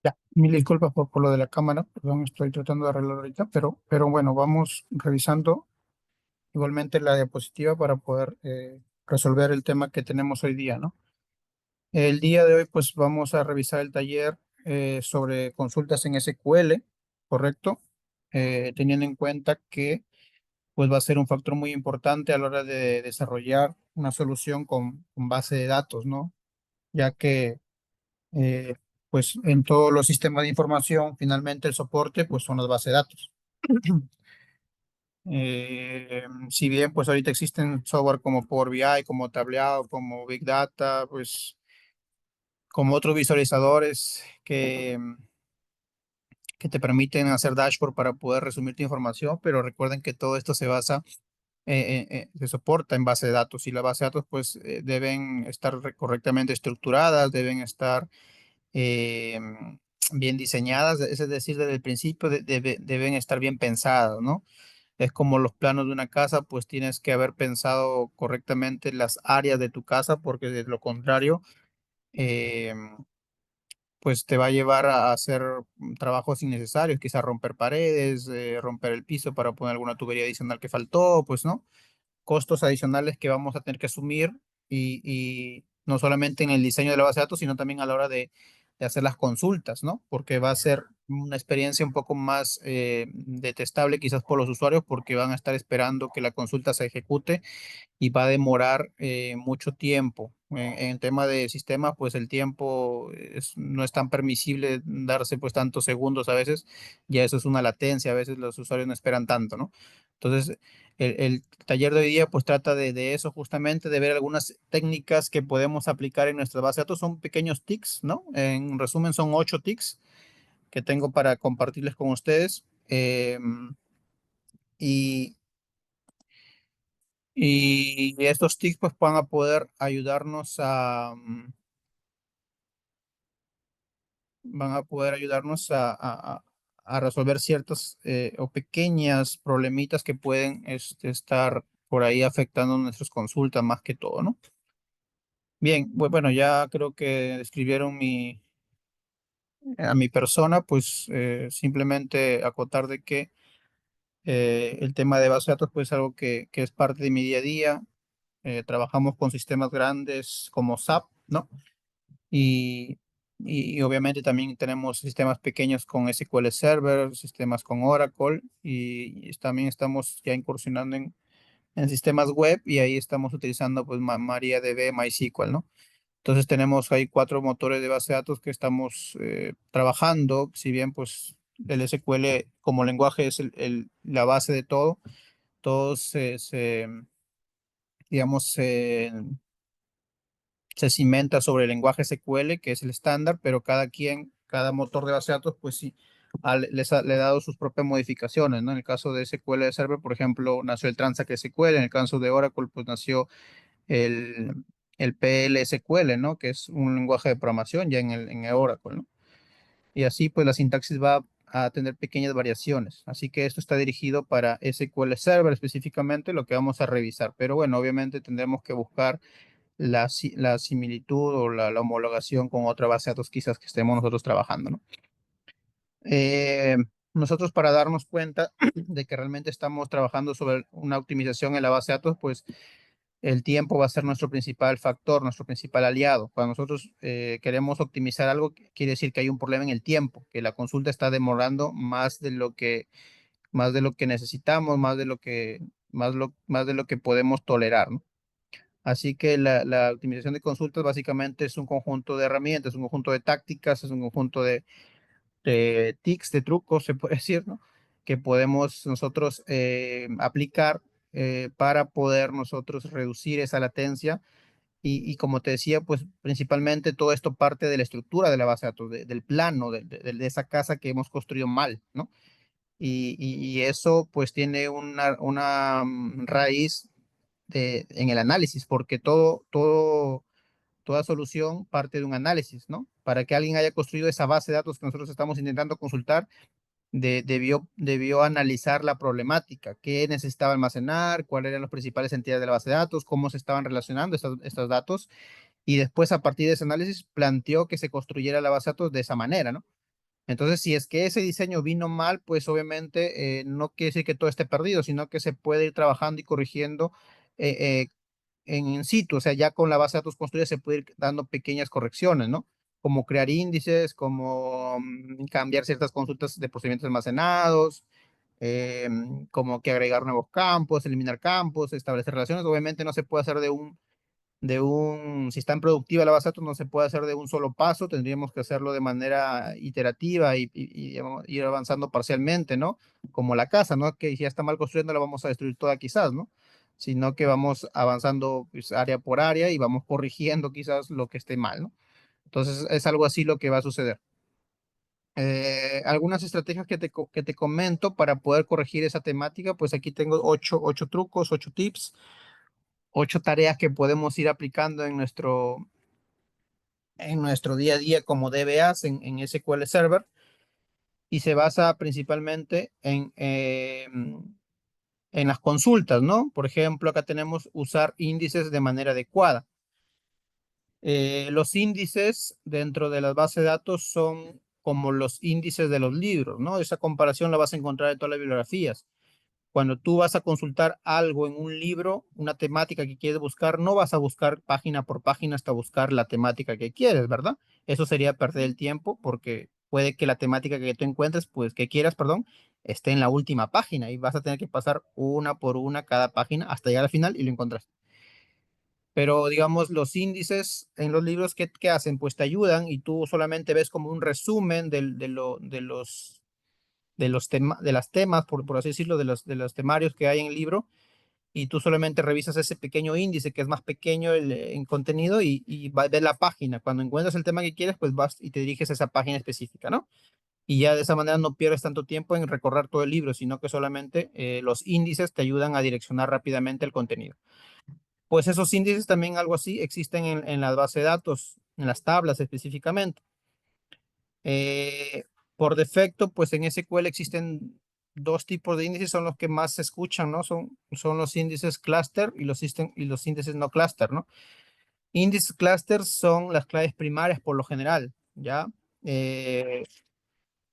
Ya, mil disculpas por lo de la cámara, perdón, estoy tratando de arreglar ahorita, pero bueno, vamos revisando igualmente la diapositiva para poder resolver el tema que tenemos hoy día, ¿no? El día de hoy, pues vamos a revisar el taller sobre consultas en SQL, ¿correcto? Teniendo en cuenta que pues va a ser un factor muy importante a la hora de desarrollar una solución con base de datos, ¿no? Ya que eh, pues en todos los sistemas de información, finalmente el soporte, pues son las bases de datos. Si bien, pues ahorita existen software como Power BI, como Tableau, como Big Data, pues como otros visualizadores que te permiten hacer dashboard para poder resumir tu información, pero recuerden que todo esto se basa, se soporta en base de datos y las bases de datos pues deben estar correctamente estructuradas, deben estar eh, bien diseñadas, es decir, desde el principio deben estar bien pensadas, ¿no? Es como los planos de una casa, pues tienes que haber pensado correctamente las áreas de tu casa, porque de lo contrario, eh, pues te va a llevar a hacer trabajos innecesarios, quizás romper paredes, romper el piso para poner alguna tubería adicional que faltó, pues, ¿no? Costos adicionales que vamos a tener que asumir y no solamente en el diseño de la base de datos, sino también a la hora de hacer las consultas, ¿no? Porque va a ser una experiencia un poco más detestable quizás por los usuarios porque van a estar esperando que la consulta se ejecute y va a demorar mucho tiempo. En tema de sistemas, pues el tiempo no es tan permisible darse pues tantos segundos a veces, ya eso es una latencia, a veces los usuarios no esperan tanto, ¿no? Entonces, el taller de hoy día pues trata de eso justamente, de ver algunas técnicas que podemos aplicar en nuestra base de datos, son pequeños tics, ¿no? En resumen, son 8 tics que tengo para compartirles con ustedes. Y Y estos tips pues van a poder ayudarnos van a poder ayudarnos a resolver ciertas o pequeñas problemitas que pueden estar por ahí afectando nuestras consultas más que todo, ¿no? Bien, bueno, ya creo que describieron a mi persona, pues simplemente acotar de que el tema de base de datos pues es algo que es parte de mi día a día. Trabajamos con sistemas grandes como SAP, ¿no? Y, y obviamente también tenemos sistemas pequeños con SQL Server, sistemas con Oracle y también estamos ya incursionando en sistemas web y ahí estamos utilizando pues MariaDB, MySQL, ¿no? Entonces tenemos ahí 4 motores de base de datos que estamos trabajando, si bien pues el SQL como lenguaje es la base de todo, todos digamos, se cimenta sobre el lenguaje SQL, que es el estándar, pero cada motor de base de datos, pues sí, le ha dado sus propias modificaciones, ¿no? En el caso de SQL Server, por ejemplo, nació el Transact SQL, en el caso de Oracle, pues nació el, el PL SQL, ¿no? Que es un lenguaje de programación ya en el Oracle, ¿no? Y así, pues la sintaxis va a tener pequeñas variaciones. Así que esto está dirigido para SQL Server específicamente, lo que vamos a revisar. Pero bueno, obviamente tendremos que buscar la similitud o la homologación con otra base de datos quizás que estemos nosotros trabajando, ¿no? Eh, Nosotros para darnos cuenta de que realmente estamos trabajando sobre una optimización en la base de datos, pues el tiempo va a ser nuestro principal factor, nuestro principal aliado. Cuando nosotros queremos optimizar algo, quiere decir que hay un problema en el tiempo, que la consulta está demorando más de lo que necesitamos, más de lo que podemos tolerar, ¿no? Así que la optimización de consultas básicamente es un conjunto de herramientas, un conjunto de tácticas, es un conjunto de tics, de trucos, se puede decir, ¿no? Que podemos nosotros aplicar para poder nosotros reducir esa latencia. Y como te decía, pues principalmente todo esto parte de la estructura de la base de datos, del plano, de esa casa que hemos construido mal, ¿no? Y eso pues tiene una raíz en el análisis, porque toda solución parte de un análisis, ¿no? Para que alguien haya construido esa base de datos que nosotros estamos intentando consultar, debió analizar la problemática, qué necesitaba almacenar, cuáles eran las principales entidades de la base de datos, cómo se estaban relacionando estos datos, y después a partir de ese análisis planteó que se construyera la base de datos de esa manera, ¿no? Entonces, si es que ese diseño vino mal, pues obviamente no quiere decir que todo esté perdido, sino que se puede ir trabajando y corrigiendo in situ, o sea, ya con la base de datos construida se puede ir dando pequeñas correcciones, ¿no? Como crear índices, como cambiar ciertas consultas de procedimientos almacenados, como que agregar nuevos campos, eliminar campos, establecer relaciones. Obviamente no se puede hacer si está en productiva la base de datos, no se puede hacer de un solo paso, tendríamos que hacerlo de manera iterativa y ir avanzando parcialmente, ¿no? Como la casa, ¿no? Que si ya está mal construyendo la vamos a destruir toda quizás, ¿no? Sino que vamos avanzando pues, área por área y vamos corrigiendo quizás lo que esté mal, ¿no? Entonces es algo así lo que va a suceder. Algunas estrategias que te comento para poder corregir esa temática, pues aquí tengo ocho trucos, 8 tips, 8 tareas que podemos ir aplicando en nuestro día a día como DBAs en SQL Server y se basa principalmente en las consultas, ¿no? Por ejemplo, acá tenemos usar índices de manera adecuada. Los índices dentro de las bases de datos son como los índices de los libros, ¿no? Esa comparación la vas a encontrar en todas las bibliografías. Cuando tú vas a consultar algo en un libro, una temática que quieres buscar, no vas a buscar página por página hasta buscar la temática que quieres, ¿verdad? Eso sería perder el tiempo porque puede que la temática que tú encuentres, pues que quieras, perdón, esté en la última página y vas a tener que pasar una por una cada página hasta llegar al final y lo encontraste. Pero digamos, los índices en los libros, ¿qué hacen? Pues te ayudan y tú solamente ves como un resumen de las temas, por así decirlo, de los temarios que hay en el libro, y tú solamente revisas ese pequeño índice que es más pequeño en contenido y ves la página. Cuando encuentras el tema que quieres, pues vas y te diriges a esa página específica, ¿no? Y ya de esa manera no pierdes tanto tiempo en recorrer todo el libro, sino que solamente los índices te ayudan a direccionar rápidamente el contenido. Pues esos índices también algo así existen en las bases de datos, en las tablas específicamente. Eh, por defecto, pues en SQL existen 2 tipos de índices, son los que más se escuchan, ¿no? Son los índices cluster y los índices no cluster, ¿no? Índices cluster son las claves primarias por lo general, ¿ya?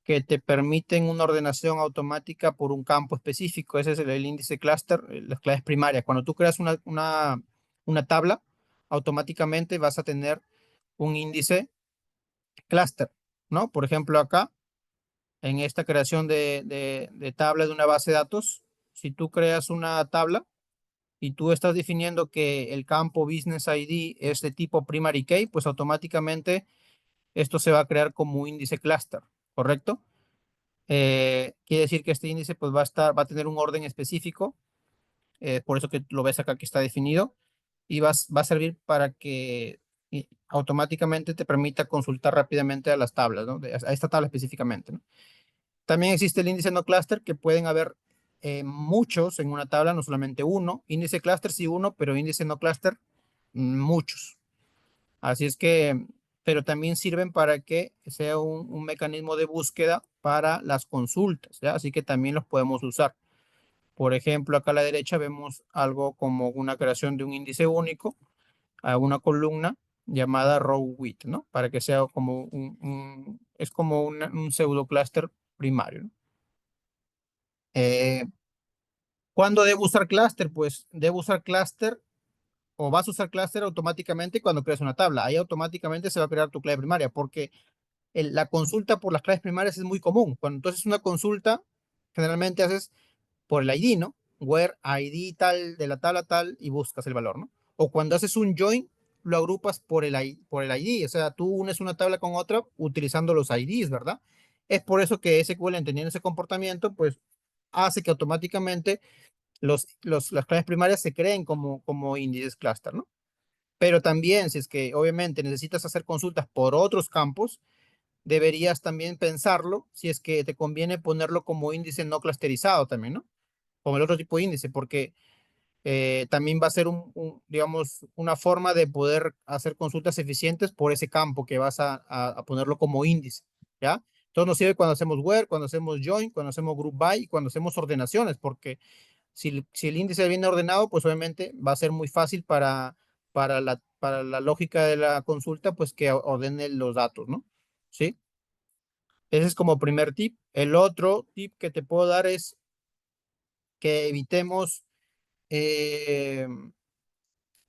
Que te permiten una ordenación automática por un campo específico. Ese es el índice cluster, las claves primarias. Cuando tú creas una tabla, automáticamente vas a tener un índice cluster, ¿no? Por ejemplo, acá en esta creación de tabla de una base de datos, si tú creas una tabla y tú estás definiendo que el campo Business ID es de tipo primary key, pues automáticamente esto se va a crear como índice cluster, ¿correcto? Quiere decir que este índice pues va a tener un orden específico, por eso que lo ves acá que está definido, y va a servir para que automáticamente te permita consultar rápidamente a las tablas, ¿no? A esta tabla específicamente, ¿no? También existe el índice no cluster, que pueden haber muchos en una tabla, no solamente uno. Índice cluster sí uno, pero índice no cluster muchos. Así es que, pero también sirven para que sea un mecanismo de búsqueda para las consultas, ¿ya? Así que también los podemos usar. Por ejemplo, acá a la derecha vemos algo como una creación de un índice único a una columna llamada row width, ¿no? Para que sea como es como un pseudo cluster primario, ¿no? Eh, ¿Cuándo debo usar cluster? Pues debo usar cluster o vas a usar cluster automáticamente cuando creas una tabla. Ahí automáticamente se va a crear tu clave primaria porque la consulta por las claves primarias es muy común. Cuando tú haces una consulta, generalmente haces por el ID, ¿no? Where ID tal, de la tabla tal, y buscas el valor, ¿no? O cuando haces un join, lo agrupas por el ID, o sea, tú unes una tabla con otra utilizando los IDs, ¿verdad? Es por eso que SQL, entendiendo ese comportamiento, pues hace que automáticamente las claves primarias se creen como índices cluster, ¿no? Pero también, si es que obviamente necesitas hacer consultas por otros campos, deberías también pensarlo si es que te conviene ponerlo como índice no clusterizado también, ¿no? Como el otro tipo de índice, porque también va a ser digamos, una forma de poder hacer consultas eficientes por ese campo que vas a ponerlo como índice, ¿ya? Entonces nos sirve cuando hacemos where, cuando hacemos join, cuando hacemos group by y cuando hacemos ordenaciones, porque si el índice viene ordenado, pues obviamente va a ser muy fácil para la lógica de la consulta, pues que ordene los datos, ¿no? ¿Sí? Ese es como primer tip. El otro tip que te puedo dar es que evitemos eh,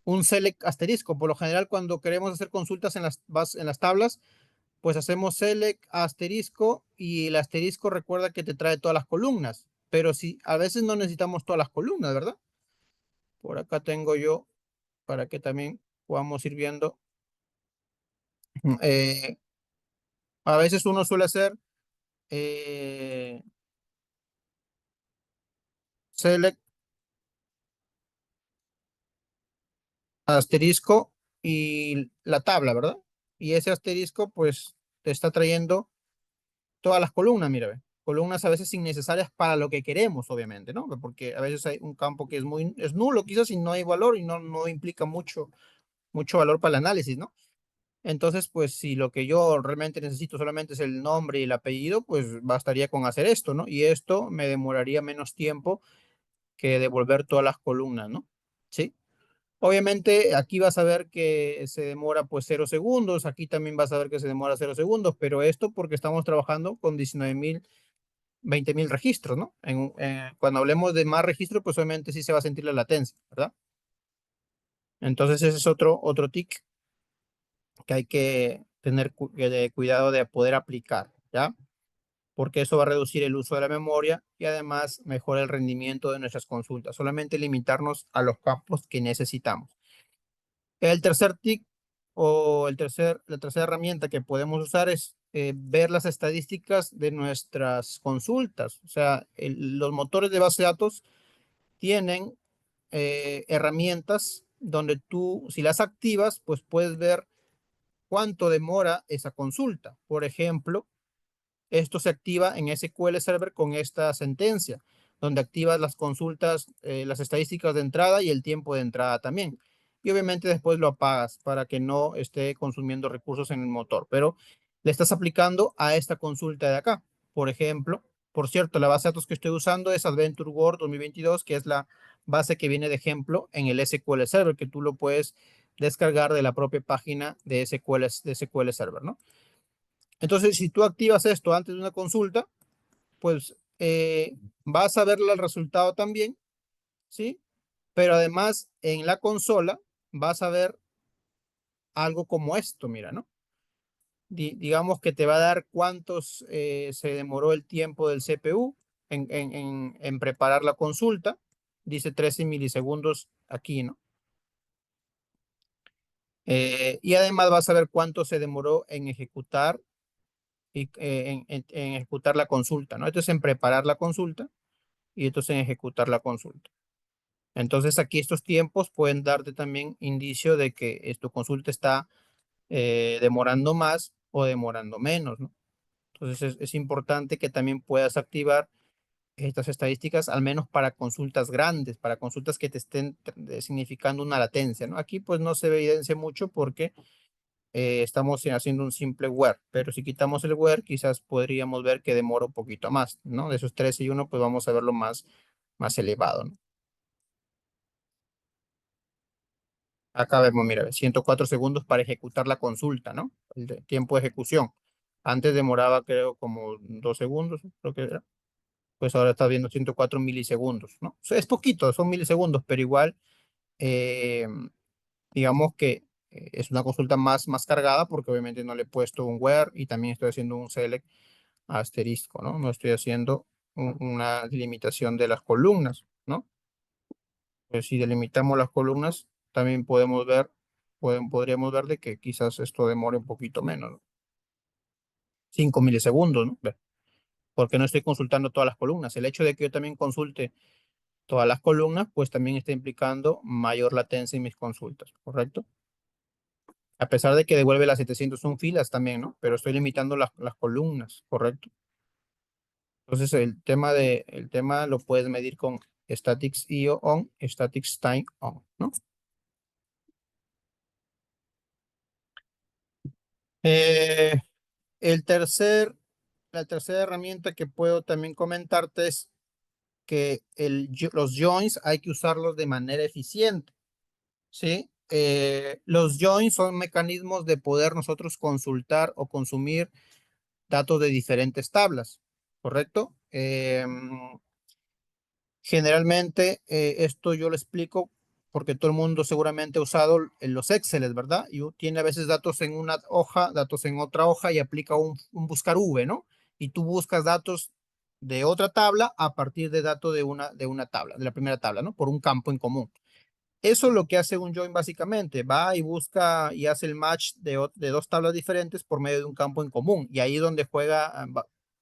un select asterisco. Por lo general, cuando queremos hacer consultas en las tablas, pues hacemos select asterisco y el asterisco recuerda que te trae todas las columnas. Pero si a veces no necesitamos todas las columnas, ¿verdad? Por acá tengo yo para que también podamos ir viendo. Eh, a veces uno suele hacer eh, select asterisco y la tabla, ¿verdad? Y ese asterisco pues te está trayendo todas las columnas, mira, ve. Columnas a veces innecesarias para lo que queremos, obviamente, ¿no? Porque a veces hay un campo que es nulo, quizás y no hay valor y no implica mucho valor para el análisis, ¿no? Entonces, pues si lo que yo realmente necesito solamente es el nombre y el apellido, pues bastaría con hacer esto, ¿no? Y esto me demoraría menos tiempo que devolver todas las columnas, ¿no? Sí. Obviamente aquí vas a ver que se demora pues 0 segundos, aquí también vas a ver que se demora 0 segundos, pero esto porque estamos trabajando con 19.000, 20.000 registros, ¿no? Cuando hablemos de más registros, pues obviamente sí se va a sentir la latencia, ¿verdad? Entonces ese es otro tic que hay que tener cuidado de poder aplicar, ¿ya? Porque eso va a reducir el uso de la memoria y además mejora el rendimiento de nuestras consultas. Solamente limitarnos a los campos que necesitamos. El tercer tip o la tercera herramienta que podemos usar es ver las estadísticas de nuestras consultas. O sea, los motores de base de datos tienen herramientas donde tú, si las activas, pues puedes ver cuánto demora esa consulta. Por ejemplo, esto se activa en SQL Server con esta sentencia, donde activas las consultas, las estadísticas de entrada y el tiempo de entrada también. Y obviamente después lo apagas para que no esté consumiendo recursos en el motor, pero le estás aplicando a esta consulta de acá. Por ejemplo, por cierto, la base de datos que estoy usando es Adventure World 2022, que es la base que viene de ejemplo en el SQL Server, que tú lo puedes descargar de la propia página de SQL Server, ¿no? Entonces, si tú activas esto antes de una consulta, pues vas a ver el resultado también, ¿sí? Pero además en la consola vas a ver algo como esto, mira, ¿no? Digamos que te va a dar cuántos se demoró el tiempo del CPU en preparar la consulta. Dice 13 milisegundos aquí, ¿no? Y además vas a ver cuánto se demoró en ejecutar, en ejecutar la consulta, ¿no? Entonces en preparar la consulta y entonces en ejecutar la consulta. Entonces aquí estos tiempos pueden darte también indicio de que tu consulta está demorando más o demorando menos, ¿no? Entonces es importante que también puedas activar estas estadísticas, al menos para consultas grandes, para consultas que te estén significando una latencia, ¿no? Aquí pues no se evidencia mucho porque estamos haciendo un simple where, pero si quitamos el where, quizás podríamos ver que demora un poquito más, ¿no? De esos 13 y 1, pues vamos a verlo más elevado, ¿no? Acá vemos, mira, 104 segundos para ejecutar la consulta, ¿no? Tiempo de ejecución. Antes demoraba, creo, como 2 segundos, creo que era. Pues ahora está viendo 104 milisegundos, ¿no? O sea, es poquito, son milisegundos, pero igual, eh, digamos que es una consulta más cargada porque obviamente no le he puesto un where y también estoy haciendo un select asterisco, ¿no? No estoy haciendo una limitación de las columnas, ¿no? Pues si delimitamos las columnas, también podríamos ver de que quizás esto demore un poquito menos, ¿no? 5 milisegundos, ¿no? Ve, porque no estoy consultando todas las columnas. El hecho de que yo también consulte todas las columnas, pues también está implicando mayor latencia en mis consultas, ¿correcto? A pesar de que devuelve las 701 filas también, ¿no? Pero estoy limitando las columnas, ¿correcto? Entonces el tema lo puedes medir con statics IO on, statics time on, ¿no? Eh, el tercer, la tercera herramienta que puedo también comentarte es que los joins hay que usarlos de manera eficiente, ¿sí? Los joins son mecanismos de poder nosotros consultar o consumir datos de diferentes tablas, ¿correcto? Generalmente esto yo lo explico porque todo el mundo seguramente ha usado en los Excel, ¿verdad? Y tiene a veces datos en una hoja, datos en otra hoja y aplica un buscar V, ¿no? Y tú buscas datos de otra tabla a partir de datos de una tabla, de la primera tabla, ¿no? Por un campo en común. Eso es lo que hace un join básicamente. Va y busca y hace el match de dos tablas diferentes por medio de un campo en común. Y ahí es donde juega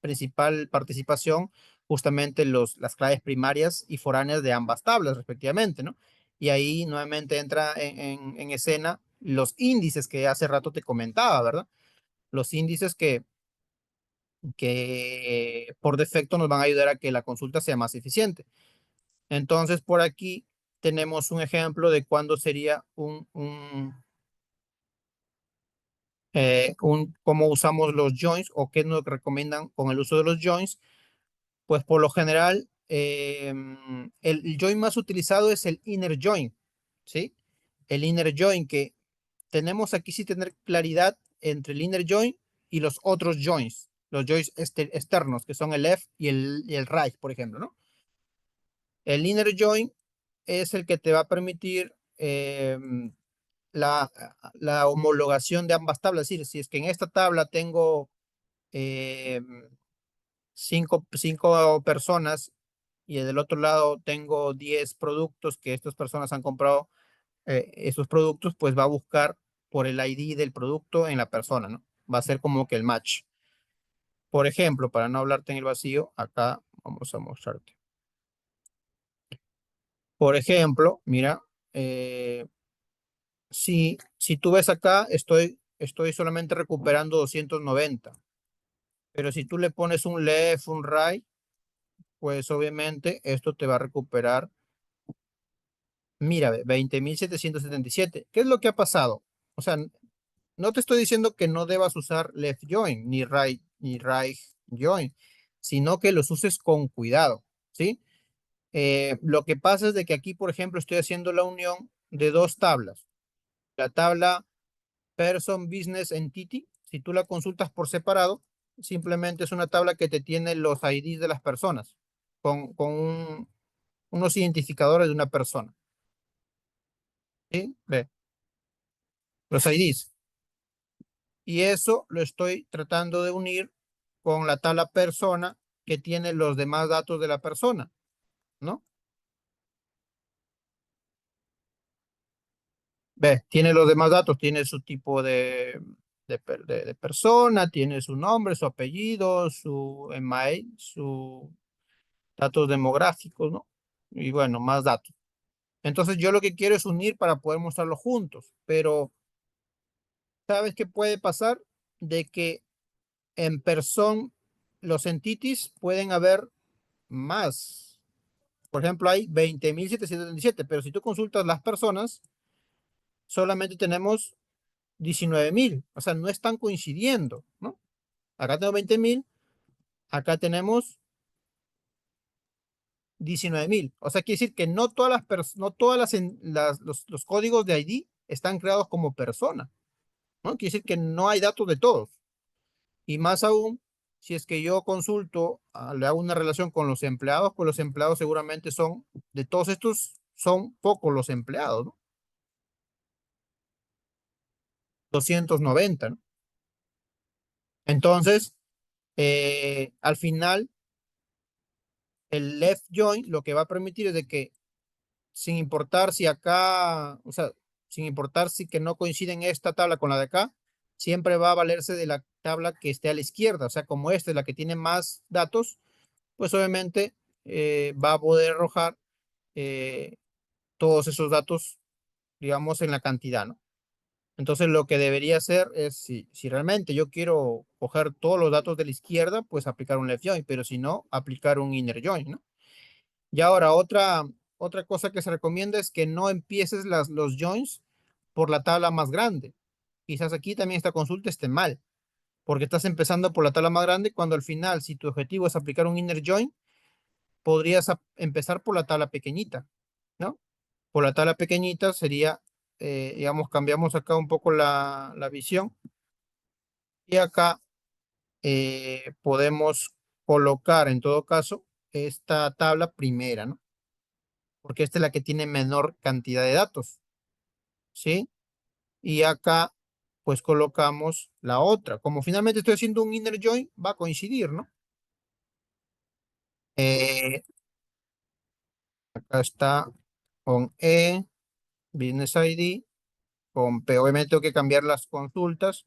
principal participación justamente las claves primarias y foráneas de ambas tablas, respectivamente, ¿no? Y ahí nuevamente entra en escena los índices que hace rato te comentaba, ¿verdad? Los índices que por defecto nos van a ayudar a que la consulta sea más eficiente. Entonces, por aquí tenemos un ejemplo de cuándo sería cómo usamos los joins o qué nos recomiendan con el uso de los joins. Pues por lo general, el join más utilizado es el inner join, ¿sí? El inner join que tenemos aquí sí tener claridad entre el inner join y los otros joins, los joins externos, que son el left y el right, por ejemplo, ¿no? El inner join es el que te va a permitir la, la homologación de ambas tablas. Es decir, si es que en esta tabla tengo cinco personas y del otro lado tengo 10 productos que estas personas han comprado, esos productos, pues va a buscar por el ID del producto en la persona, ¿no? Va a ser como que el match. Por ejemplo, para no hablarte en el vacío, acá vamos a mostrarte. Por ejemplo, mira, si tú ves acá, estoy solamente recuperando 290. Pero si tú le pones un left, un right, pues obviamente esto te va a recuperar, mira, 20.777. ¿Qué es lo que ha pasado? O sea, no te estoy diciendo que no debas usar left join ni right join, sino que los uses con cuidado, ¿sí? Lo que pasa es de que aquí, por ejemplo, estoy haciendo la unión de dos tablas. La tabla Person Business Entity, si tú la consultas por separado, simplemente es una tabla que te tiene los IDs de las personas con unos identificadores de una persona. ¿Sí? Ve, los IDs. Y eso lo estoy tratando de unir con la tabla persona que tiene los demás datos de la persona, ¿no? Ve, tiene los demás datos, tiene su tipo de persona, tiene su nombre, su apellido, su email, su datos demográficos, ¿no? Y bueno, más datos. Entonces yo lo que quiero es unir para poder mostrarlo juntos, pero ¿sabes qué puede pasar? De que en persona los entities pueden haber más. Por ejemplo, hay 20.777, pero si tú consultas las personas, solamente tenemos 19.000. O sea, no están coincidiendo, ¿no? Acá tengo 20.000, acá tenemos 19.000. O sea, quiere decir que no todas no todas los códigos de ID están creados como persona, ¿no? Quiere decir que no hay datos de todos. Y más aún, si es que yo consulto, le hago una relación con los empleados, pues los empleados seguramente de todos estos, son pocos los empleados, ¿no? 290, ¿no? Entonces, al final, el left join lo que va a permitir es de que sin importar si acá, o sea, sin importar si que no coinciden esta tabla con la de acá, siempre va a valerse de la tabla que esté a la izquierda. O sea, como esta es la que tiene más datos, pues obviamente va a poder arrojar eh, todos esos datos, digamos, en la cantidad, ¿no? Entonces lo que debería hacer es, si realmente yo quiero coger todos los datos de la izquierda, pues aplicar un left join, pero si no, aplicar un inner join, ¿no? Y ahora otra cosa que se recomienda es que no empieces los joins por la tabla más grande. Quizás aquí también esta consulta esté mal, porque estás empezando por la tabla más grande cuando al final, si tu objetivo es aplicar un inner join, podrías empezar por la tabla pequeñita, ¿no? Por la tabla pequeñita sería, digamos, cambiamos acá un poco la visión y acá podemos colocar en todo caso esta tabla primera, ¿no? Porque esta es la que tiene menor cantidad de datos, ¿sí? Y acá, pues colocamos la otra. Como finalmente estoy haciendo un inner join, va a coincidir, ¿no? Eh, Acá está con E, Business ID, con P. Obviamente tengo que cambiar las consultas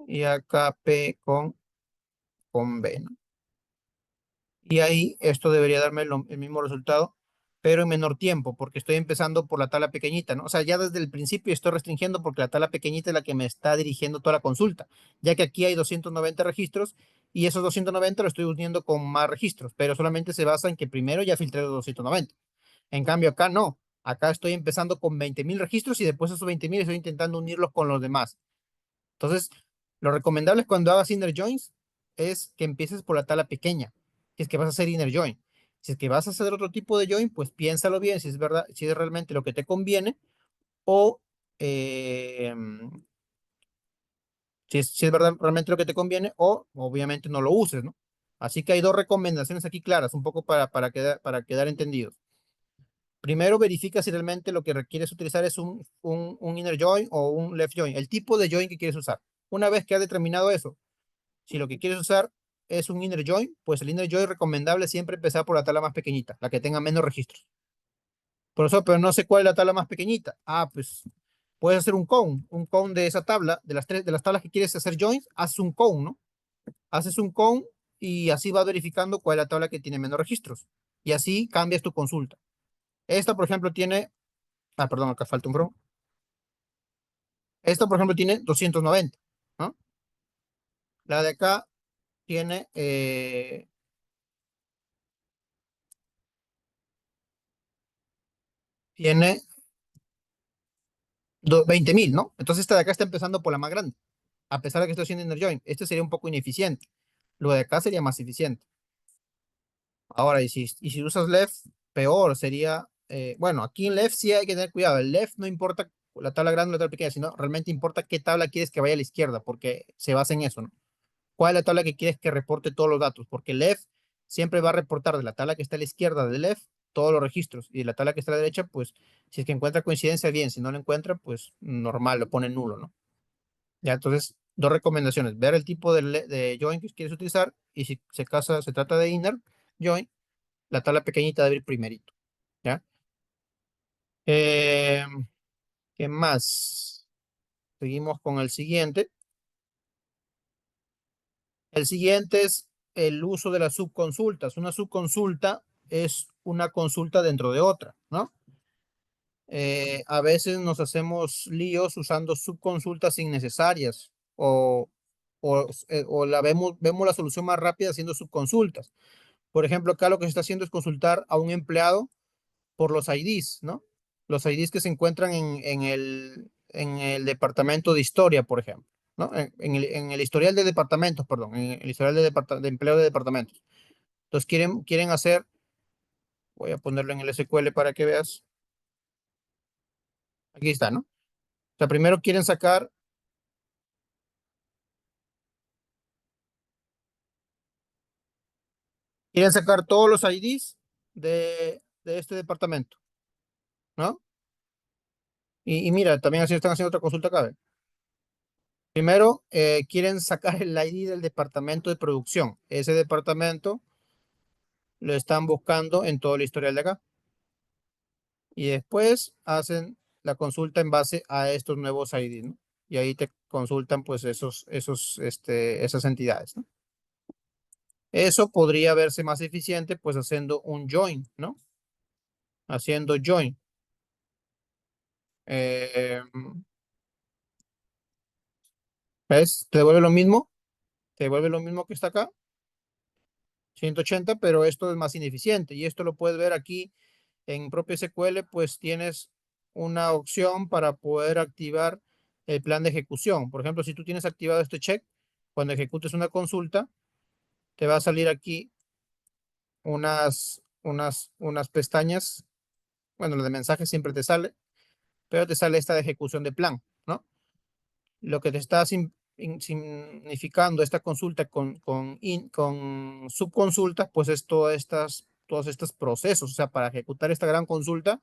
y acá P con B, ¿no? Y ahí esto debería darme el mismo resultado, pero en menor tiempo, porque estoy empezando por la tabla pequeñita, ¿no? O sea, ya desde el principio estoy restringiendo porque la tabla pequeñita es la que me está dirigiendo toda la consulta, ya que aquí hay 290 registros y esos 290 los estoy uniendo con más registros, pero solamente se basa en que primero ya filtré los 290. En cambio, acá no. Acá estoy empezando con 20.000 registros y después esos 20.000 estoy intentando unirlos con los demás. Entonces, lo recomendable cuando hagas inner joins es que empieces por la tabla pequeña, si es que vas a hacer inner join. Si es que vas a hacer otro tipo de join, pues piénsalo bien si es verdad, si es realmente lo que te conviene o eh, si es verdad realmente lo que te conviene o obviamente no lo uses, ¿no? Así que hay dos recomendaciones aquí claras, un poco para quedar entendidos. Primero, verifica si realmente lo que requieres utilizar es un inner join o un left join, el tipo de join que quieres usar. Una vez que has determinado eso, si lo que quieres usar es un inner join, pues el inner join recomendable siempre empezar por la tabla más pequeñita, la que tenga menos registros. Por eso, pero no sé cuál es la tabla más pequeñita. Ah, pues puedes hacer un cone de esa tabla, de las tablas que quieres hacer joins, haces un cone, ¿no? Haces un cone y así vas verificando cuál es la tabla que tiene menos registros. Y así cambias tu consulta. Esta, por ejemplo, tiene, perdón, acá falta un bro. Esta, por ejemplo, tiene 290, ¿no? La de acá tiene, tiene 20.000, ¿no? Entonces esta de acá está empezando por la más grande, a pesar de que estoy haciendo inner join. Este sería un poco ineficiente. Lo de acá sería más eficiente. Ahora, y si usas left, peor sería, bueno, aquí en left sí hay que tener cuidado. El left no importa la tabla grande o la tabla pequeña, sino realmente importa qué tabla quieres que vaya a la izquierda, porque se basa en eso, ¿no? ¿Cuál es la tabla que quieres que reporte todos los datos? Porque left siempre va a reportar de la tabla que está a la izquierda de left todos los registros y de la tabla que está a la derecha, pues si es que encuentra coincidencia, bien, si no lo encuentra, pues normal, lo pone nulo, ¿no? Ya, entonces, dos recomendaciones, ver el tipo de join que quieres utilizar y si se trata de inner join, la tabla pequeñita debe ir primerito, ¿ya? Eh, ¿Qué más? Seguimos con el siguiente. El siguiente es el uso de las subconsultas. Una subconsulta es una consulta dentro de otra, ¿no? A veces nos hacemos líos usando subconsultas innecesarias o vemos la solución más rápida haciendo subconsultas. Por ejemplo, acá lo que se está haciendo es consultar a un empleado por los IDs, ¿no? Los IDs que se encuentran en el departamento de historia, por ejemplo, ¿no? En el historial de departamentos, perdón, en el historial de empleo de departamentos. Entonces quieren hacer, voy a ponerlo en el SQL para que veas, aquí está, ¿no? O sea, primero quieren sacar todos los IDs de este departamento, ¿no? Y mira, también así están haciendo otra consulta acá. ¿Ve? Primero, quieren sacar el ID del departamento de producción. Ese departamento lo están buscando en todo el historial de acá. Y después hacen la consulta en base a estos nuevos ID, ¿no? Y ahí te consultan pues esas entidades, ¿no? Eso podría verse más eficiente pues haciendo un join, ¿no? Haciendo join. Eh, ¿Ves? Te devuelve lo mismo que está acá, 180, pero esto es más ineficiente. Y esto lo puedes ver aquí en propio SQL, pues tienes una opción para poder activar el plan de ejecución. Por ejemplo, si tú tienes activado este check, cuando ejecutes una consulta, te va a salir aquí unas pestañas. Bueno, la de mensajes siempre te sale, pero te sale esta de ejecución de plan, ¿no? Lo que te está, significando esta consulta con subconsultas, pues es todos estos procesos. O sea, para ejecutar esta gran consulta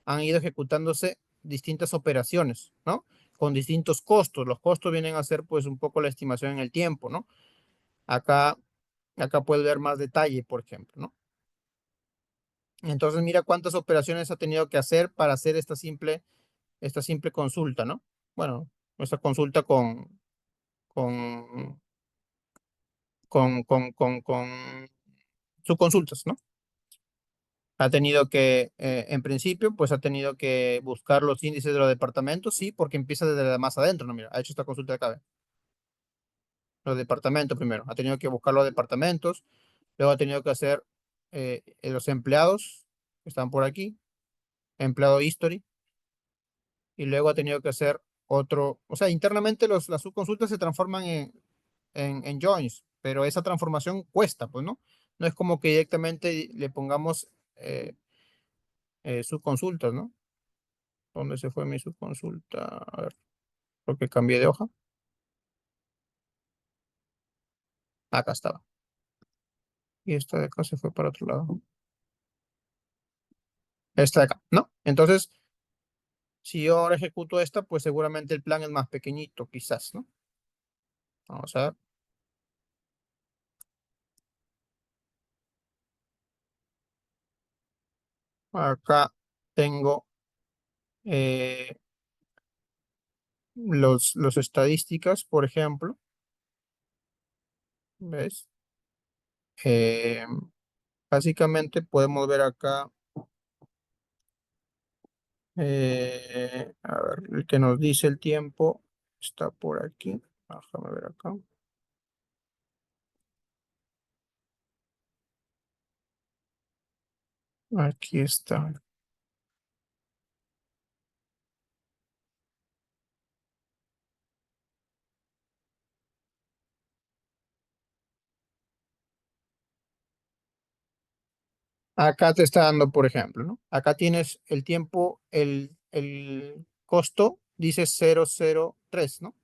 han ido ejecutándose distintas operaciones, ¿no? Con distintos costos. Los costos vienen a ser pues un poco la estimación en el tiempo, ¿no? Acá, acá puede ver más detalle, por ejemplo, ¿no? Entonces mira cuántas operaciones ha tenido que hacer para hacer esta simple consulta, ¿no? Bueno, esta consulta con, con subconsultas, ¿no? Ha tenido que, en principio, pues ha tenido que buscar los índices de los departamentos, sí, porque empieza desde la más adentro, ¿no? Mira, ha hecho esta consulta de acá, ¿ve? Los departamentos primero. Ha tenido que buscar los departamentos, luego ha tenido que hacer los empleados, que están por aquí, empleado history, y luego ha tenido que hacer otro, o sea, internamente las subconsultas se transforman en joins, pero esa transformación cuesta, pues, ¿no? No es como que directamente le pongamos subconsultas, ¿no? ¿Dónde se fue mi subconsulta? A ver, creo que cambié de hoja. Acá estaba. Y esta de acá se fue para otro lado. Esta de acá, ¿no? Entonces, si yo ahora ejecuto esta, pues seguramente el plan es más pequeñito, quizás, ¿no? Vamos a ver. Acá tengo eh, los estadísticas, por ejemplo. ¿Ves? Eh, básicamente podemos ver acá, a ver, el que nos dice el tiempo está por aquí. Déjame ver acá. Aquí está. Acá te está dando, por ejemplo, ¿no? Acá tienes el tiempo, el costo, dice 003, ¿no?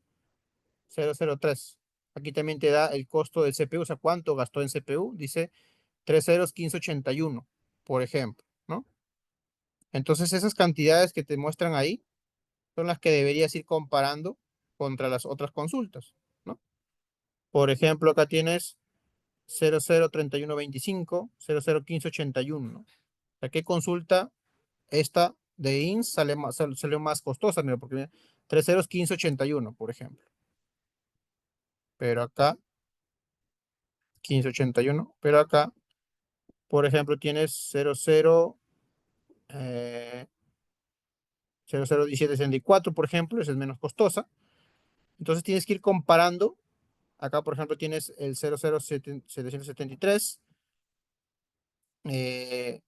003. Aquí también te da el costo del CPU, o sea, cuánto gastó en CPU, dice 301581, por ejemplo, ¿no? Entonces, esas cantidades que te muestran ahí son las que deberías ir comparando contra las otras consultas, ¿no? Por ejemplo, acá tienes 003125, 001581, ¿no? O sea, ¿qué consulta esta de INS salió más costosa? Mira, porque mira, 301581, por ejemplo. Pero acá, 1581, pero acá, por ejemplo, tienes 00, 001764, por ejemplo, esa es menos costosa. Entonces tienes que ir comparando. Acá, por ejemplo, tienes el 00773 de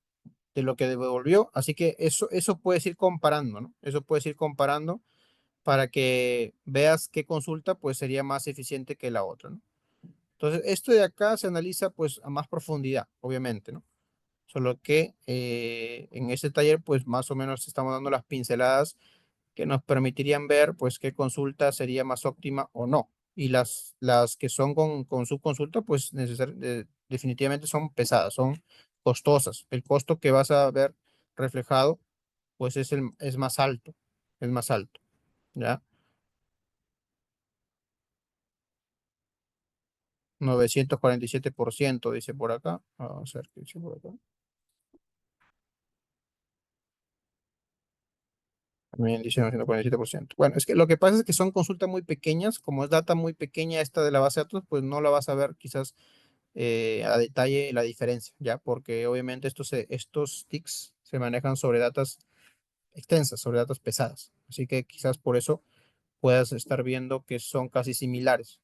lo que devolvió. Así que eso puedes ir comparando, ¿no? Eso puedes ir comparando para que veas qué consulta pues sería más eficiente que la otra, ¿no? Entonces, esto de acá se analiza pues a más profundidad, obviamente, ¿no? Solo que en este taller pues más o menos estamos dando las pinceladas que nos permitirían ver pues qué consulta sería más óptima o no. Y las que son con subconsulta pues definitivamente son pesadas, son costosas. El costo que vas a ver reflejado pues es más alto, es más alto, ¿ya? 947% dice por acá. Vamos a ver qué dice por acá. También dice 947%. Bueno, es que lo que pasa es que son consultas muy pequeñas. Como es data muy pequeña esta de la base de datos, pues no la vas a ver quizás a detalle la diferencia, ¿ya? Porque obviamente estos ticks se manejan sobre datas extensas, sobre datas pesadas. Así que quizás por eso puedas estar viendo que son casi similares.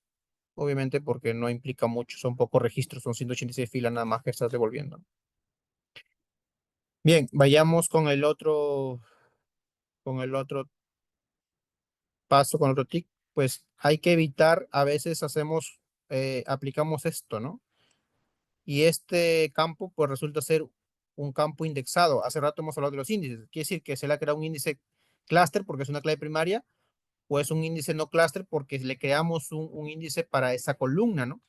Obviamente porque no implica mucho, son pocos registros, son 186 filas nada más que estás devolviendo. Bien, vayamos con el otro paso, con otro tick. Pues hay que evitar, a veces aplicamos esto, ¿no? Y este campo, pues resulta ser un campo indexado. Hace rato hemos hablado de los índices. Quiere decir que se le ha creado un índice clúster porque es una clave primaria o es un índice no cluster porque le creamos un índice para esa columna, ¿no?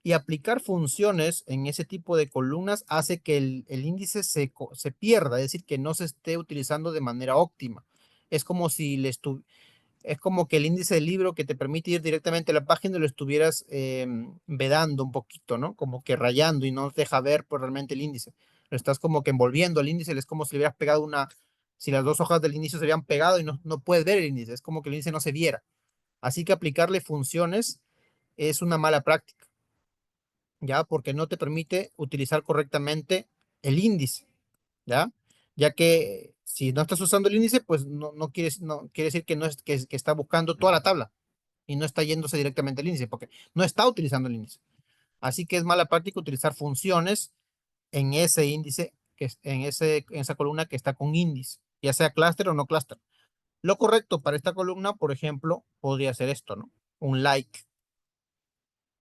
Y aplicar funciones en ese tipo de columnas hace que el índice se pierda, es decir, que no se esté utilizando de manera óptima. Es como si es como que el índice del libro que te permite ir directamente a la página lo estuvieras vedando un poquito, ¿no? Como que rayando y no te deja ver pues, realmente el índice. Lo estás como que envolviendo el índice, es como si le hubieras pegado si las dos hojas del inicio se hubieran pegado y no puedes ver el índice, es como que el índice no se viera. Así que aplicarle funciones es una mala práctica, ¿ya? Porque no te permite utilizar correctamente el índice, ¿ya? Ya que si no estás usando el índice, pues no quiere decir que no es que está buscando toda la tabla y no está yéndose directamente al índice, porque no está utilizando el índice. Así que es mala práctica utilizar funciones en ese índice, en esa columna que está con índice, ya sea clúster o no clúster. Lo correcto para esta columna, por ejemplo, podría ser esto, ¿no? Un like,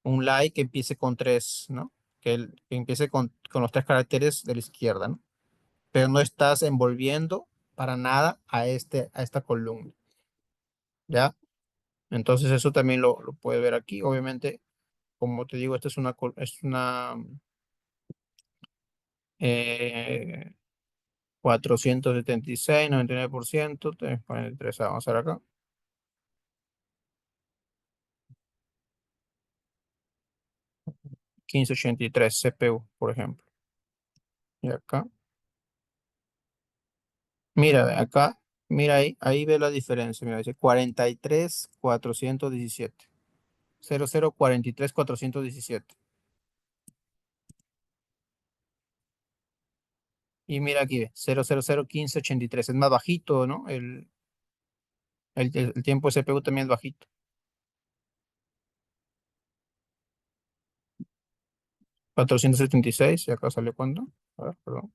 un like que empiece con tres, ¿no? Que empiece con los tres caracteres de la izquierda, ¿no? Pero no estás envolviendo para nada a esta columna, ¿ya? Entonces eso también lo puedes ver aquí. Obviamente, como te digo, esta es una 476, 99%, 343, vamos a ver acá. 1583 CPU, por ejemplo. Y acá, mira, acá, mira ahí ve la diferencia. Mira, dice 43,417. 00,43,417. Y mira aquí, ve, 0,00,1583. Es más bajito, ¿no? El tiempo de CPU también es bajito. 476, ¿y acá sale cuánto? A ver, perdón.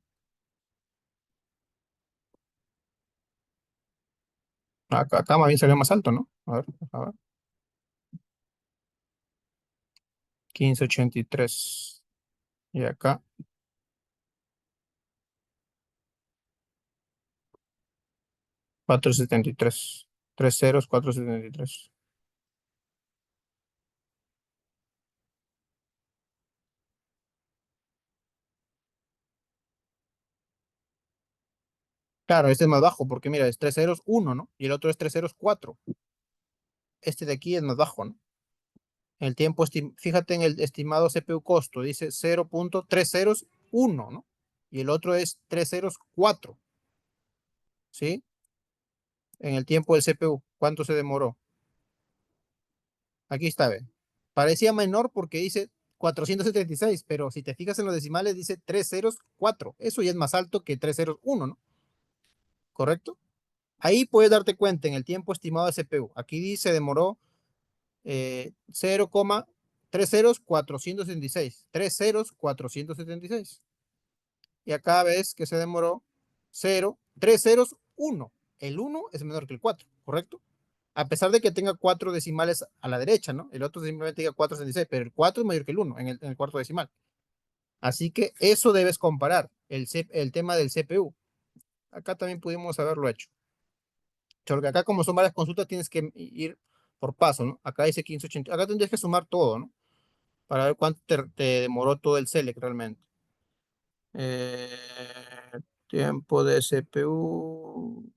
Acá más bien salió más alto, ¿no? A ver. 1583. Y acá, 473. Tres ceros, 473. Claro, este es más bajo, porque mira, es tres ceros, 1, ¿no? Y el otro es tres ceros, 4. Este de aquí es más bajo, ¿no? El tiempo, fíjate en el estimado CPU costo, dice 0,301, ¿no? Y el otro es tres ceros, 4, ¿sí? En el tiempo del CPU, ¿cuánto se demoró? Aquí está, ¿ve? Parecía menor porque dice 476, pero si te fijas en los decimales dice tres ceros, 4. Eso ya es más alto que tres ceros, 1, ¿no? ¿Correcto? Ahí puedes darte cuenta en el tiempo estimado de CPU. Aquí dice demoró 0,3 ceros 476. 3 ceros 476. Y acá ves que se demoró 0, 3 ceros 1. El 1 es menor que el 4, ¿correcto? A pesar de que tenga 4 decimales a la derecha, ¿no? El otro simplemente diga 476, pero el 4 es mayor que el 1 en el cuarto decimal. Así que eso debes comparar, el tema del CPU. Acá también pudimos haberlo hecho. Porque acá como son varias consultas tienes que ir por paso, ¿no? Acá dice 1580. Acá tendrías que sumar todo, ¿no? Para ver cuánto te demoró todo el select realmente. Tiempo de CPU.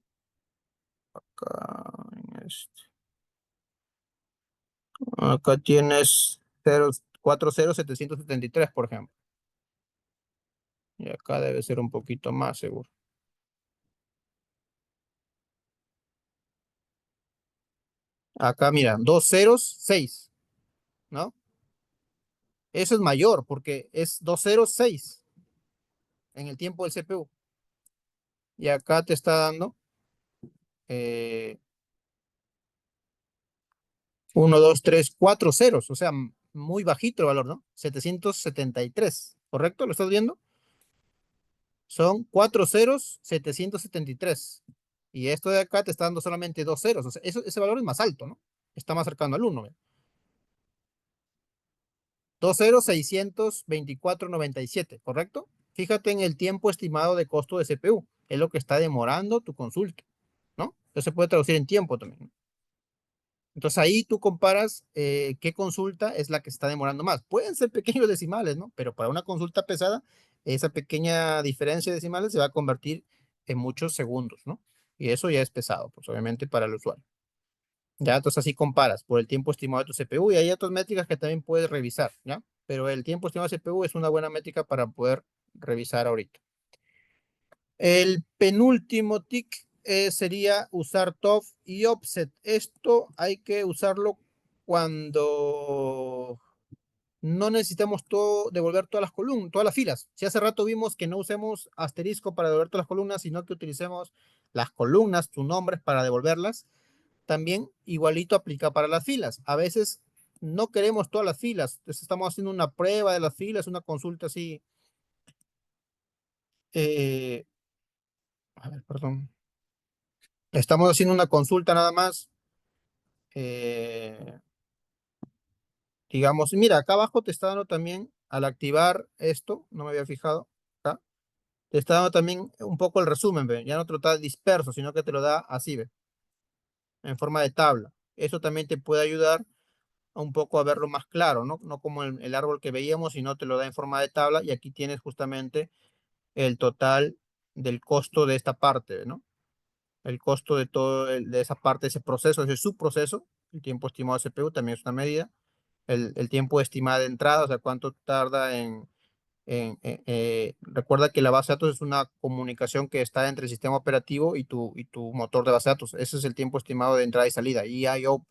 Acá, acá tienes 40773, por ejemplo. Y acá debe ser un poquito más seguro. Acá, mira, 206, ¿no? Eso es mayor porque es 206 en el tiempo del CPU. Y acá te está dando eh, 1, 2, 3, 4 ceros, o sea, muy bajito el valor, ¿no? 773, ¿correcto? ¿Lo estás viendo? Son 4 ceros, 773. Y esto de acá te está dando solamente 2 ceros, o sea, ese valor es más alto, ¿no? Está más cercano al 1, ¿ve? 2 ceros, 624,97, ¿correcto? Fíjate en el tiempo estimado de costo de CPU, es lo que está demorando tu consulta, ¿no? Eso se puede traducir en tiempo también, ¿no? Entonces ahí tú comparas qué consulta es la que se está demorando más. Pueden ser pequeños decimales, ¿no? Pero para una consulta pesada, esa pequeña diferencia de decimales se va a convertir en muchos segundos, ¿no? Y eso ya es pesado, pues obviamente para el usuario. Ya, entonces así comparas por el tiempo estimado de tu CPU y hay otras métricas que también puedes revisar, ¿ya? Pero el tiempo estimado de CPU es una buena métrica para poder revisar ahorita. El penúltimo tick sería usar top y offset. Esto hay que usarlo cuando no necesitamos devolver todas las columnas, todas las filas. Si hace rato vimos que no usemos asterisco para devolver todas las columnas, sino que utilicemos las columnas, tus nombres para devolverlas, también igualito aplica para las filas. A veces no queremos todas las filas, entonces estamos haciendo una prueba de las filas, una consulta así. eh, a ver, perdón. Estamos haciendo una consulta nada más. eh, digamos, mira, acá abajo te está dando también, al activar esto, no me había fijado, acá, te está dando también un poco el resumen, ¿ve? Ya no te lo da disperso, sino que te lo da así, ¿ve? En forma de tabla. Eso también te puede ayudar a un poco a verlo más claro, ¿no? No como el árbol que veíamos, sino te lo da en forma de tabla y aquí tienes justamente el total del costo de esta parte, ¿no? El costo de todo, de esa parte, ese proceso, ese subproceso, el tiempo estimado de CPU también es una medida, el tiempo estimado de entrada, o sea, cuánto tarda recuerda que la base de datos es una comunicación que está entre el sistema operativo y tu motor de base de datos. Ese es el tiempo estimado de entrada y salida. I/O,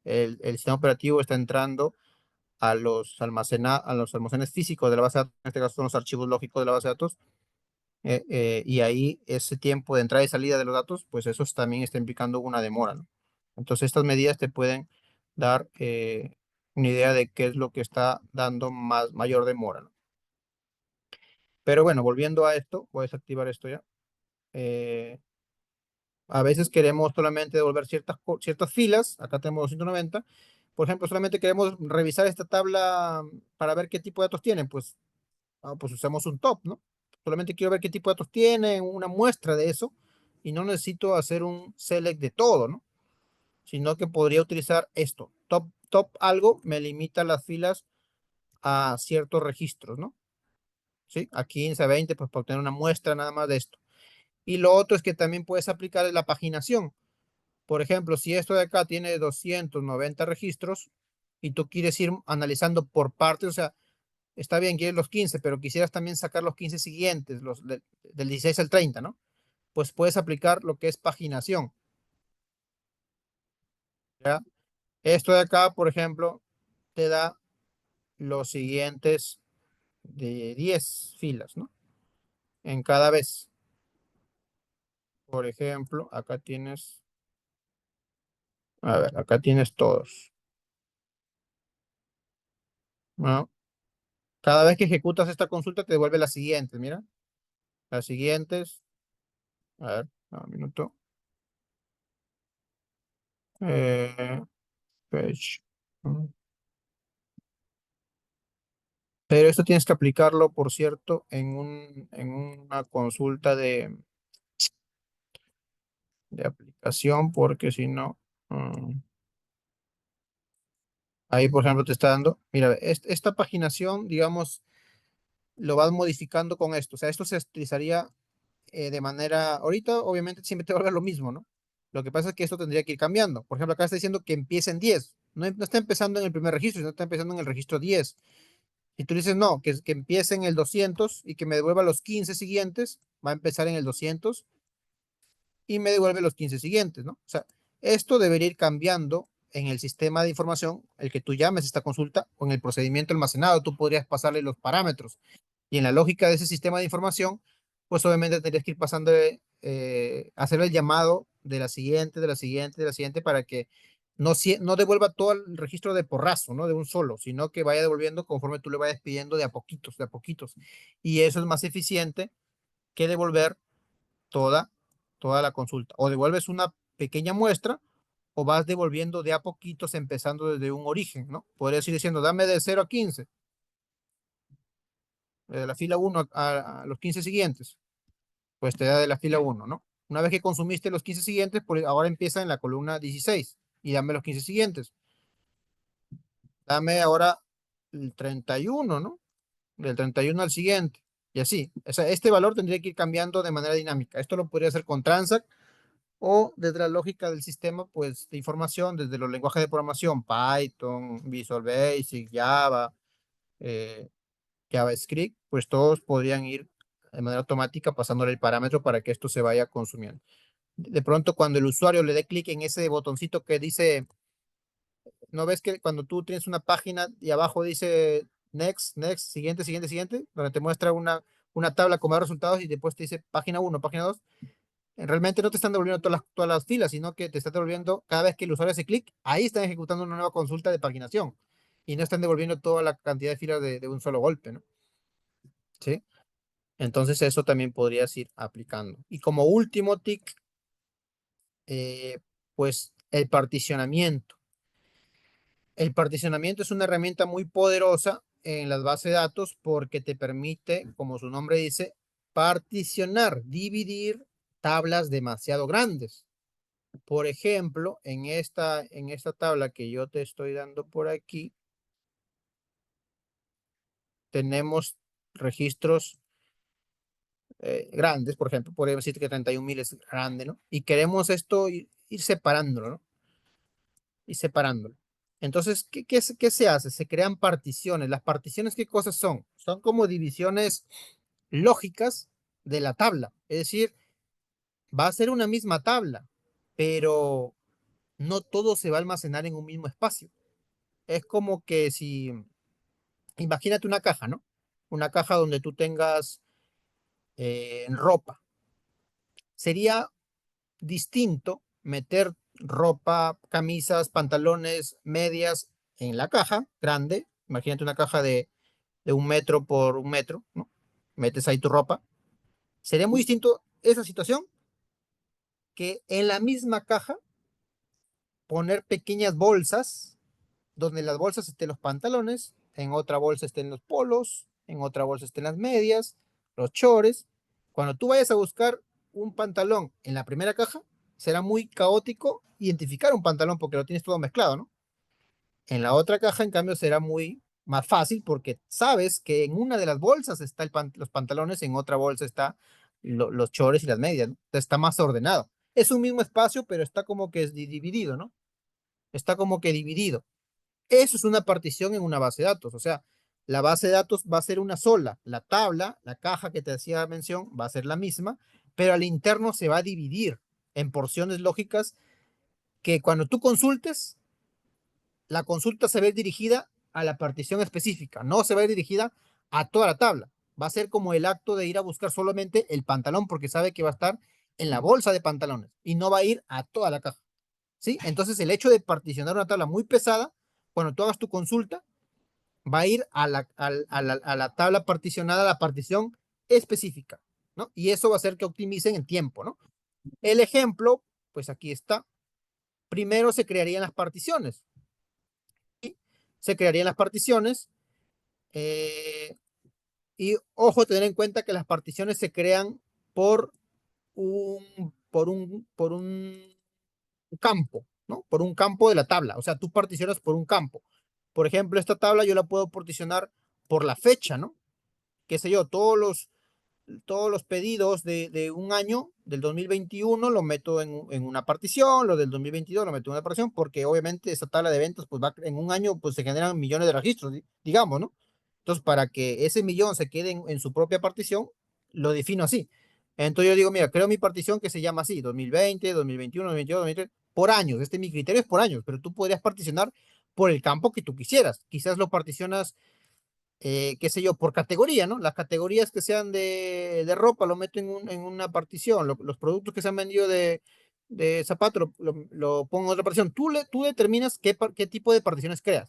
el sistema operativo está entrando a los almacenes físicos de la base de datos, en este caso son los archivos lógicos de la base de datos, y ahí ese tiempo de entrada y salida de los datos, pues eso también está implicando una demora, ¿no? Entonces estas medidas te pueden dar una idea de qué es lo que está dando mayor demora, ¿no? Pero bueno, volviendo a esto, voy a desactivar esto ya. Eh, a veces queremos solamente devolver ciertas filas, acá tenemos 290. Por ejemplo, solamente queremos revisar esta tabla para ver qué tipo de datos tienen, pues usamos un top, ¿no? Solamente quiero ver qué tipo de datos tiene, una muestra de eso, y no necesito hacer un select de todo, ¿no? Sino que podría utilizar esto. Top algo me limita las filas a ciertos registros, ¿no? ¿Sí? A 15, a 20, pues para obtener una muestra nada más de esto. Y lo otro es que también puedes aplicar la paginación. Por ejemplo, si esto de acá tiene 290 registros y tú quieres ir analizando por partes, o sea, está bien, quieres los 15, pero quisieras también sacar los 15 siguientes, del 16 al 30, ¿no? Pues puedes aplicar lo que es paginación, ¿ya? Esto de acá, por ejemplo, te da los siguientes de 10 filas, ¿no? En cada vez. Por ejemplo, acá tienes, a ver, acá tienes todos, ¿no? Cada vez que ejecutas esta consulta te devuelve las siguientes, mira. Las siguientes, a ver, un minuto. Eh, Fetch. Pero esto tienes que aplicarlo, por cierto, en una consulta de aplicación, porque si no, ahí, por ejemplo, te está dando, mira, esta paginación, digamos, lo vas modificando con esto. O sea, esto se utilizaría de manera, ahorita obviamente siempre te va a dar lo mismo, ¿no? Lo que pasa es que esto tendría que ir cambiando. Por ejemplo, acá está diciendo que empiece en 10. No está empezando en el primer registro, sino está empezando en el registro 10. Y tú dices, no, que empiece en el 200 y que me devuelva los 15 siguientes, va a empezar en el 200 y me devuelve los 15 siguientes, ¿no? O sea, esto debería ir cambiando en el sistema de información, el que tú llames esta consulta, o en el procedimiento almacenado, tú podrías pasarle los parámetros. Y en la lógica de ese sistema de información, pues obviamente tendrías que ir pasando, hacer el llamado de la siguiente, de la siguiente, de la siguiente, para que no devuelva todo el registro de porrazo, ¿no? De un solo, sino que vaya devolviendo conforme tú le vayas pidiendo de a poquitos, de a poquitos. Y eso es más eficiente que devolver toda, toda la consulta. O devuelves una pequeña muestra o vas devolviendo de a poquitos empezando desde un origen, ¿no? Podrías ir diciendo, dame de 0 a 15, de la fila 1 a los 15 siguientes, pues te da de la fila 1, ¿no? Una vez que consumiste los 15 siguientes, pues ahora empieza en la columna 16 y dame los 15 siguientes. Dame ahora el 31, ¿no? Del 31 al siguiente. Y así. O sea, este valor tendría que ir cambiando de manera dinámica. Esto lo podría hacer con Transact o desde la lógica del sistema, pues, de información, desde los lenguajes de programación, Python, Visual Basic, Java, eh, JavaScript, pues todos podrían ir de manera automática pasándole el parámetro para que esto se vaya consumiendo. De pronto, cuando el usuario le dé clic en ese botoncito que dice, ¿no ves que cuando tú tienes una página y abajo dice next, next, siguiente, siguiente, siguiente, donde te muestra una tabla con más resultados y después te dice página 1, página 2? Realmente no te están devolviendo todas las filas, sino que te están devolviendo cada vez que el usuario hace clic, ahí están ejecutando una nueva consulta de paginación y no están devolviendo toda la cantidad de filas de un solo golpe, ¿no? ¿Sí? Entonces eso también podrías ir aplicando. Y como último tic, pues el particionamiento. El particionamiento es una herramienta muy poderosa en las bases de datos porque te permite, como su nombre dice, particionar, dividir tablas demasiado grandes. Por ejemplo, en esta tabla que yo te estoy dando por aquí, tenemos registros grandes, por ejemplo, podríamos decir que 31.000 es grande, ¿no? Y queremos esto ir separándolo, ¿no? Ir separándolo. Entonces, ¿qué se hace? Se crean particiones. ¿Las particiones qué cosas son? Son como divisiones lógicas de la tabla. Es decir, va a ser una misma tabla, pero no todo se va a almacenar en un mismo espacio. Es como que si, imagínate una caja, ¿no? Una caja donde tú tengas ropa. Sería distinto meter ropa, camisas, pantalones, medias en la caja grande. Imagínate una caja de 1 metro por 1 metro, ¿no? Metes ahí tu ropa. Sería muy distinto esa situación que en la misma caja poner pequeñas bolsas, donde en las bolsas estén los pantalones, en otra bolsa estén los polos, en otra bolsa estén las medias, los chores. Cuando tú vayas a buscar un pantalón en la primera caja, será muy caótico identificar un pantalón porque lo tienes todo mezclado, ¿no? En la otra caja, en cambio, será muy más fácil porque sabes que en una de las bolsas está los pantalones, en otra bolsa está los chores y las medias, ¿no? Entonces está más ordenado. Es un mismo espacio, pero está como que es dividido, ¿no? Está como que dividido. Eso es una partición en una base de datos. O sea, la base de datos va a ser una sola. La tabla, la caja que te hacía mención, va a ser la misma, pero al interno se va a dividir en porciones lógicas que cuando tú consultes, la consulta se ve dirigida a la partición específica, no se ve dirigida a toda la tabla. Va a ser como el acto de ir a buscar solamente el pantalón porque sabe que va a estar en la bolsa de pantalones y no va a ir a toda la caja. ¿Sí? Entonces el hecho de particionar una tabla muy pesada, cuando tú hagas tu consulta, va a ir a la tabla particionada, a la partición específica, ¿no? Y eso va a hacer que optimicen el tiempo, ¿no? El ejemplo, pues aquí está. Primero se crearían las particiones. ¿Sí? Se crearían las particiones. eh, y ojo, tener en cuenta que las particiones se crean por un campo, ¿no? Por un campo de la tabla. O sea, tú particionas por un campo. Por ejemplo, esta tabla yo la puedo particionar por la fecha, ¿no? Qué sé yo, todos los pedidos de un año, del 2021, lo meto en una partición, lo del 2022 lo meto en una partición, porque obviamente esta tabla de ventas, pues va, en un año, pues se generan millones de registros, digamos, ¿no? Entonces, para que ese millón se quede en su propia partición, lo defino así. Entonces yo digo, mira, creo mi partición que se llama así, 2020, 2021, 2022, 2023, por años. Mi criterio es por años, pero tú podrías particionar por el campo que tú quisieras. Quizás lo particionas qué sé yo, por categoría, ¿no? Las categorías que sean de ropa lo meto en una partición, los productos que se han vendido de zapatos lo pongo en otra partición. Tú determinas qué tipo de particiones creas,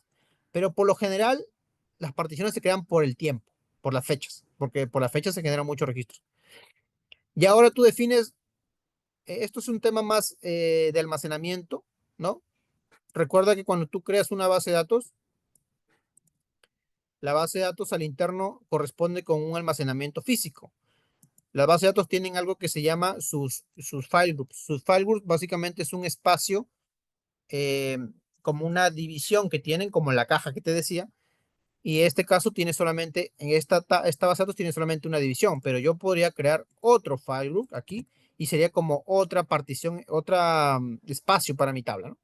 pero por lo general las particiones se crean por el tiempo, por las fechas, porque por las fechas se generan muchos registros. Y ahora tú defines, esto es un tema más de almacenamiento, ¿no? Recuerda que cuando tú creas una base de datos, la base de datos al interno corresponde con un almacenamiento físico. Las bases de datos tienen algo que se llama sus file groups. Sus file groups básicamente es un espacio eh, como una división que tienen, como en la caja que te decía, y este caso tiene solamente, en esta base de datos tiene solamente una división, pero yo podría crear otro file group aquí y sería como otra partición, otra espacio para mi tabla, ¿no?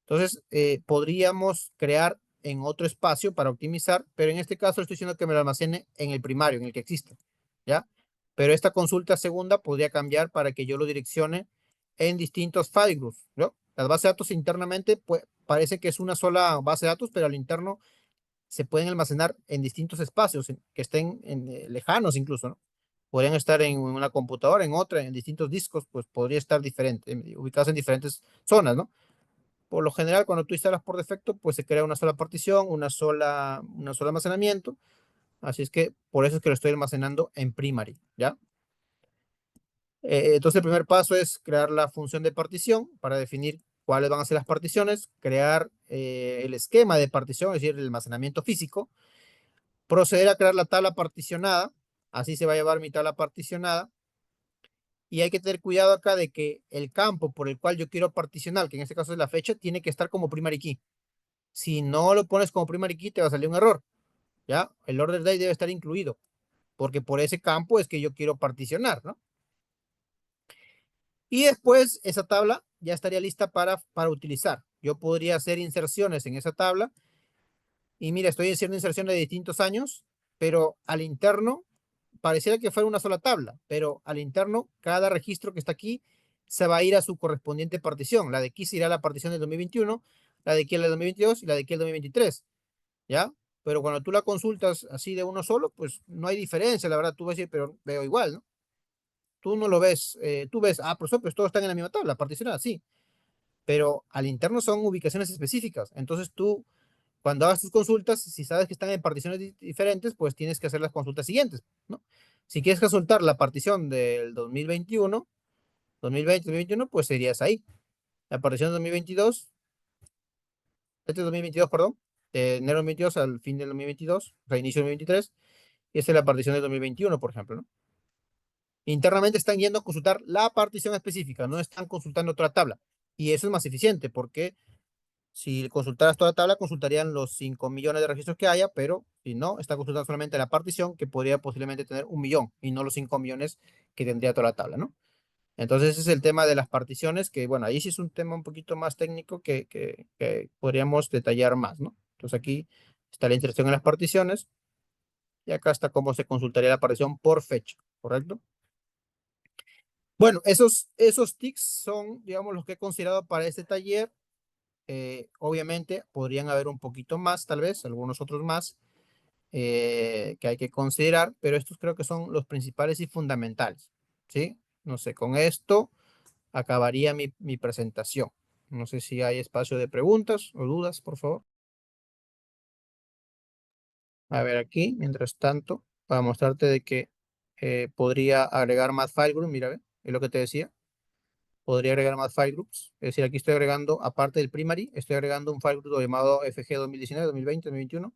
Entonces, podríamos crear en otro espacio para optimizar, pero en este caso estoy diciendo que me lo almacene en el primario, en el que existe, ¿ya? Pero esta consulta segunda podría cambiar para que yo lo direccione en distintos file groups, ¿no? Las bases de datos internamente, pues, parece que es una sola base de datos, pero al interno se pueden almacenar en distintos espacios que estén lejanos incluso, ¿no? Podrían estar en una computadora, en otra, en distintos discos, pues podría estar diferente, ubicados en diferentes zonas, ¿no? Por lo general, cuando tú instalas por defecto, pues se crea una sola partición, una sola almacenamiento. Así es que por eso es que lo estoy almacenando en primary, ¿ya? Entonces el primer paso es crear la función de partición para definir cuáles van a ser las particiones, crear el esquema de partición, es decir, el almacenamiento físico, proceder a crear la tabla particionada, así se va a llevar mi tabla particionada, y hay que tener cuidado acá de que el campo por el cual yo quiero particionar, que en este caso es la fecha, tiene que estar como primary key. Si no lo pones como primary key, te va a salir un error, ¿ya? El order date debe estar incluido, porque por ese campo es que yo quiero particionar, ¿no? Y después esa tabla ya estaría lista para utilizar. Yo podría hacer inserciones en esa tabla, y mira, estoy haciendo inserciones de distintos años, pero al interno pareciera que fuera una sola tabla, pero al interno, cada registro que está aquí se va a ir a su correspondiente partición. La de aquí se irá a la partición del 2021, la de aquí a la del 2022 y la de aquí al 2023, ¿ya? Pero cuando tú la consultas así de uno solo, pues no hay diferencia, la verdad, tú vas a decir, pero veo igual, ¿no? Tú no lo ves, tú ves, profesor, pues todos están en la misma tabla, particionada, sí, pero al interno son ubicaciones específicas. Entonces tú, cuando hagas tus consultas, si sabes que están en particiones diferentes, pues tienes que hacer las consultas siguientes, ¿no? Si quieres consultar la partición del 2021, 2020, 2021, pues serías ahí. La partición del 2022, este es 2022, perdón, de enero 2022 al fin del 2022, o sea, inicio del 2023, y esta es la partición del 2021, por ejemplo, ¿no? Internamente están yendo a consultar la partición específica, no están consultando otra tabla. Y eso es más eficiente porque si consultaras toda la tabla, consultarían los 5 millones de registros que haya, pero si no, está consultando solamente la partición que podría posiblemente tener 1 millón y no los 5 millones que tendría toda la tabla, ¿no? Entonces ese es el tema de las particiones, que bueno, ahí sí es un tema un poquito más técnico que podríamos detallar más, ¿no? Entonces aquí está la inserción en las particiones y acá está cómo se consultaría la partición por fecha, ¿correcto? Bueno, esos tics son, digamos, los que he considerado para este taller. Obviamente podrían haber un poquito más, tal vez, algunos otros más que hay que considerar, pero estos creo que son los principales y fundamentales, ¿sí? No sé, con esto acabaría mi presentación. No sé si hay espacio de preguntas o dudas, por favor. A ver aquí, mientras tanto, para mostrarte de que podría agregar más file groups, mira, ve, es lo que te decía. Podría agregar más file groups. Es decir, aquí estoy agregando, aparte del primary, estoy agregando un file group llamado FG 2019, 2020, 2021.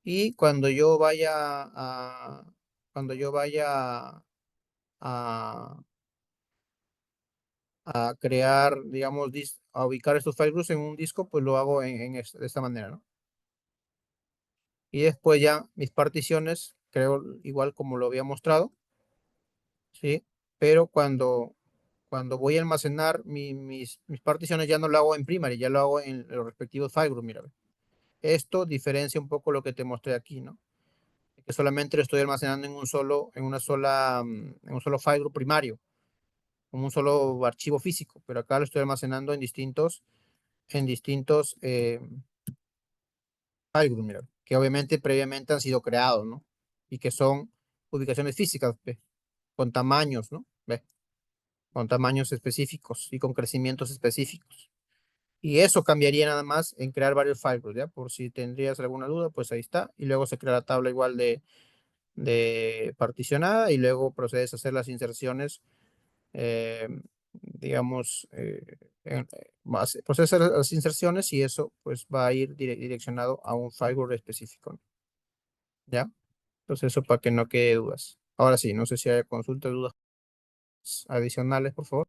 Y cuando yo vaya a, a crear, digamos, a ubicar estos file groups en un disco, pues lo hago de esta manera, ¿no? Y después ya mis particiones, creo igual como lo había mostrado, ¿sí? Pero cuando voy a almacenar mis particiones ya no lo hago en primary, ya lo hago en los respectivos file groups, mira. Esto diferencia un poco lo que te mostré aquí, ¿no? Que solamente lo estoy almacenando en un solo file group primario, como un solo archivo físico, pero acá lo estoy almacenando en distintos file groups, mira, que obviamente previamente han sido creados, ¿no? Y que son ubicaciones físicas, ¿ve? Con tamaños, ¿no? ¿Ve? Con tamaños específicos y con crecimientos específicos. Y eso cambiaría nada más en crear varios file groups, ¿ya? Por si tendrías alguna duda, pues ahí está. Y luego se crea la tabla igual de particionada y luego procedes a hacer las inserciones, eh, digamos, procesar las inserciones y eso pues va a ir direccionado a un file group específico, ¿no? ¿Ya? Entonces eso para que no quede dudas. Ahora sí, no sé si hay consultas, dudas adicionales, por favor.